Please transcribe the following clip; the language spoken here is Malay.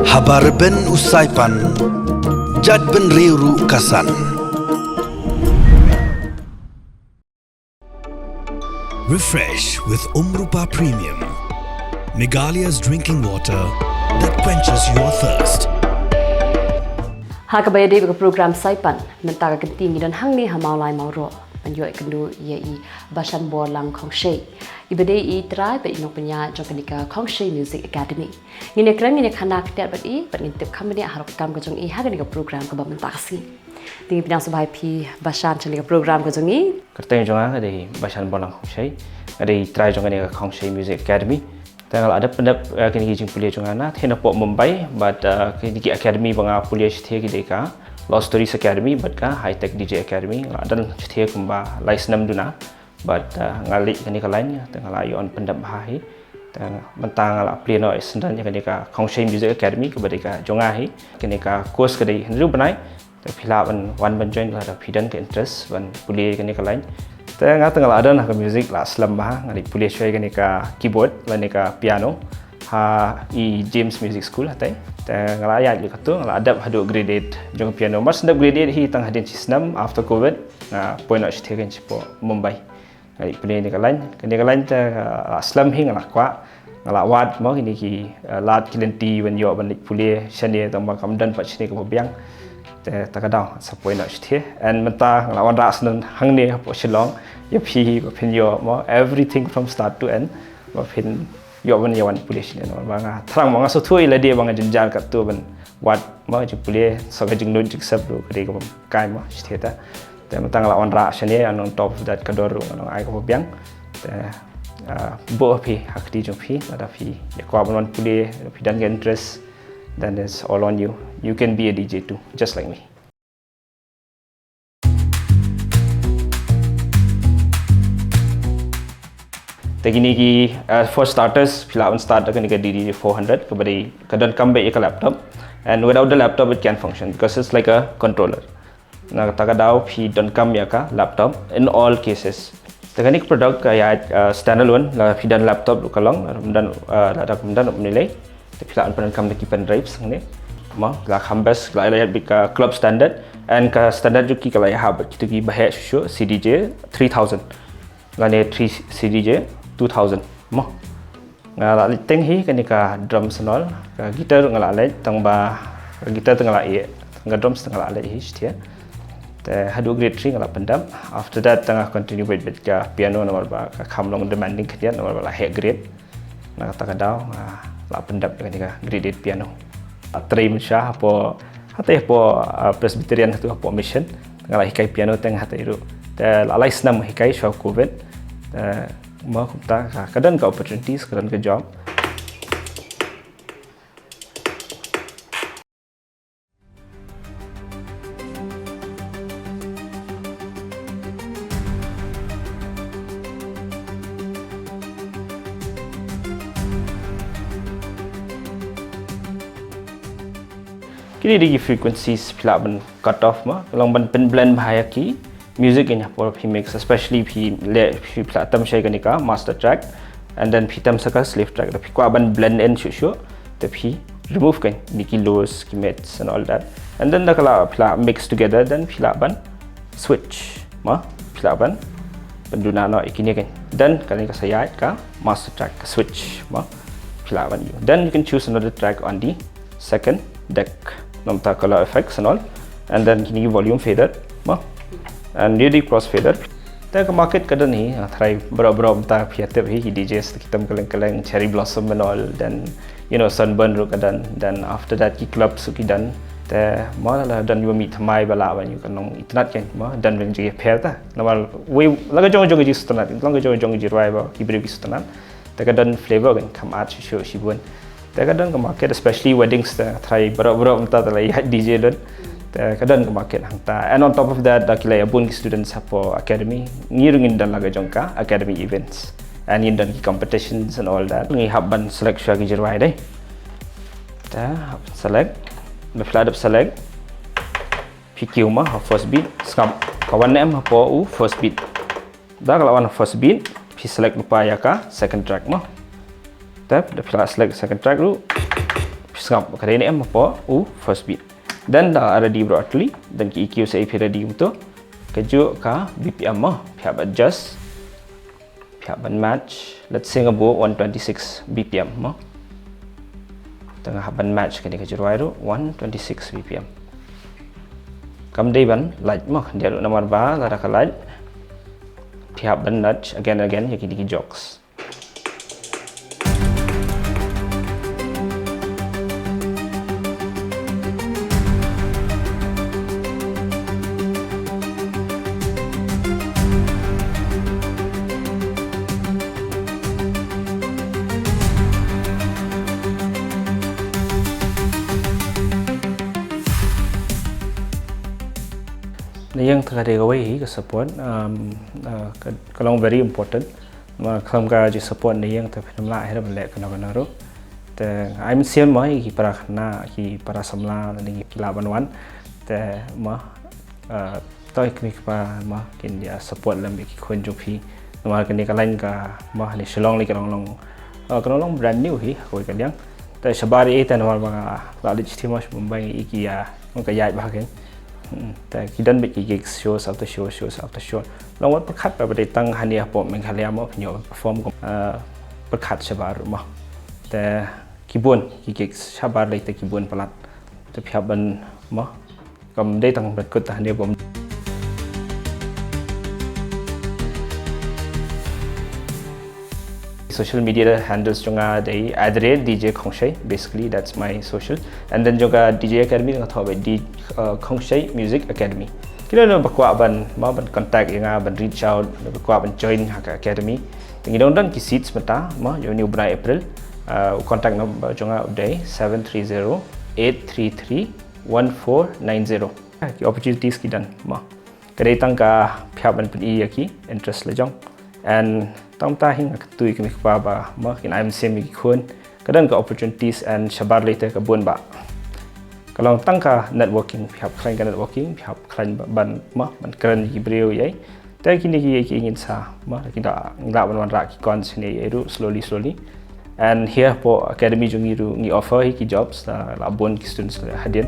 Habar ben usaipan, jad ben riuru kasan. Refresh with Umrupa Premium, Meghalaya's drinking water that quenches your thirst. Hakabaya David program Saipan, Mentaga Kenting dan Hangni Hamalai Mauro, and you can do ye Bashan Borlang Kongshay. Ibade I tribe at Inopania Jokanika Kongshay Music Academy. Jingïakren in a Kanak but in the company Harakam Gojong E Haganika program Kabam Khasi. The Pinasabay P Bashan Chanika program Gojong Kerteng Jonga di Bashan Borlang Kongshay, di Try Jonganika Kongshay Music Academy. Tanggal ada pendap kini kijing kuliah jongana, hena pok Mumbai, but kini academy banga kuliah setia kita Law Stories Academy, but ka High Tech DJ Academy, dan setia kumba license duna, but ngali kini kalain, tanggal ayu on pendap bahahi, tanggal mentang ala pleno esendan kini ka Kongshay Music Academy kepada ka jongahi, kini ka course kini hendak benai, tapi one benjoin lah ada pidan ke interest, one kuliah kini kalain. Tengah ada nak music lah selam bah ngari boleh share kan ka keyboard dan ka piano I James Music School hatai tengah ayat juga tu ngala adap hadu grade 8 jong piano mas ndap grade 8 hi tang hadin sistem after covid point nak share kan cipo Mumbai ngari boleh ni kalain selam hi ngala kwa ngala wat mau ini ki lat kilenti when yo ban boleh share tang makam dan pat sini ko biang takadang sapoi nak share and mentah ngala wan ras nan hang ni po shilong ya pi pin yo mo everything from start to end mo pin yo ban yawan police ni no banga thrang manga so thui la dia banga jenjal kat tu ban wat mo je police so ga jing nun jik sab ru kadi ko kai mo share ta te mentang la wan ras ni on top of that kador no ai ko biang te bo pi hakti jong pi ada pi ya ko ban police pi dan interest. Then it's all on you. You can be a DJ too, just like me. Tegini ki for starters, filawan start akan dengan DJ 400 kepada kadang comeback ke laptop, and without the laptop it can function because it's like a controller. Nak takadau pi don't come ya ka laptop in all cases. Tegani produk kaya standalone lah pi dan laptop kalong dan ada kemudian menilai. Filaan penenkam deki pen drive sangne ma la khambas la layat bika club standard and ka standard juki kala ya hab kitu ki bahaya shushu CDJ 3000 la ne 3 CDJ 2000 ma ngala liteng hi kanika drum senol ka gitar ngala lek tang ba gitar tengala e tang drum tengala lek hi stia te hadu grade 3 ngala pendam after that tengah continue with ka piano nomor ba ka khamlong demanding kedian nomor ba high grade na takadau la pendap dengan graded piano. Trim syah apa hati apa Presbyterian tu apa mission tengah hikai piano tengah hati itu. Dan alai senam hikai syah COVID. Mau kita kadang ke opportunities kadang ke job. Kini digi frequencies filaban cut off ma long ban pen blend bahaya ki music in por he makes especially he platam shay kanika master track and then pitam saka slave track the ko ban blend in shushu the he remove kan niki lows ki mids and all that and then the kala pla mix together then filaban switch ma filaban penduna no ikini kan then kanika sayat ka master track switch ma filaban you then you can choose another track on the second deck namta color effects and all and then kini volume fader ma and really cross fader ta ka market kadang ni try bro ta fiatep hi DJs kita keleng cherry blossom and all then you know sunburn ru kadang then after that ki club su ki dan ta ma la dan you meet mai bala ban you kanong itnat ken ma dan ben ji pair ta normal we laga jong ji stanat laga jong ji rai ba ki bre stanat ta kadang flavor kan come out show shi bun kadang ke market especially weddings try berok entah terlai DJ dan kadang ke market hangta and on top of that dakilai abun students hapo academy ngirungin dan laga jongka academy events and in dan competitions and all that ngi habban select shagi jirwai dai ta select the flat up select PQ mah first beat skam kawan em hapo first beat dah kalau first beat select lupa ya ka second track mo tap dah select second track lu skap kali ini apa first beat dan dah ada di broadly dan ki EQ saya ready untuk keju ka BPM mo pihak adjust pihak match let's say ngabo 126 BPM mo tengah ban match kini keju tu 126 BPM kam day ban light mo dia nomor ba ada ka light pihak ban nudge again ya kini jokes yang terkadang away ke support kalau very important mà không có chỉ support này yang tapi namla akhirnya balik kena ro te I'm sure mai ki para khana ki para samla ni ki laban wan te ma toi kni pa ma kin dia support lam ki khon ju phi ma kan ni kalain ka ma ni shalong li kan long brand new hi koi kan yang te sabari eta normal ba la li chimas Mumbai ki ya ka yai ba kanแต่คิดดันไปกี่ gigs shows after show ลองวัดประคัดไปได้ตั้งฮันนี่ผมมันขยันมั้งพี่โย perform กับประคัดชบาร์มั้งแต่กีบวนกี่ gigs ชบาร์เลยแต่กีบวนประหลาดจะพิจารณามั้งก็ได้ตั้งเป็นกฎฮันนี่ผมsocial media handles juga dari @DJ Khongshai basically that's my social and then juga DJ Academy dengan tahu di Khongshai Music Academy kita nak berkuat ban contact yang ban reach out berkuat ban join academy tinggi dan ki seats mata ma Juni bulan April contact number juga udah 730-833-1490 ki opportunities kita ma kedai tangka pihak ban pi aki interest lejong and tam tahing tui kami ba ma kin I'm semi khun kadang ka opportunities and shabar later ka bun ba kalau tangka networking pihak klan ka networking pihak klan ban ma ban kran ibreu yai ta kini ki ingin sa ma kita ngla ban ra ki kon sini eru slowly and here po academy jungi ru ngi offer ki jobs la bun ki students hadian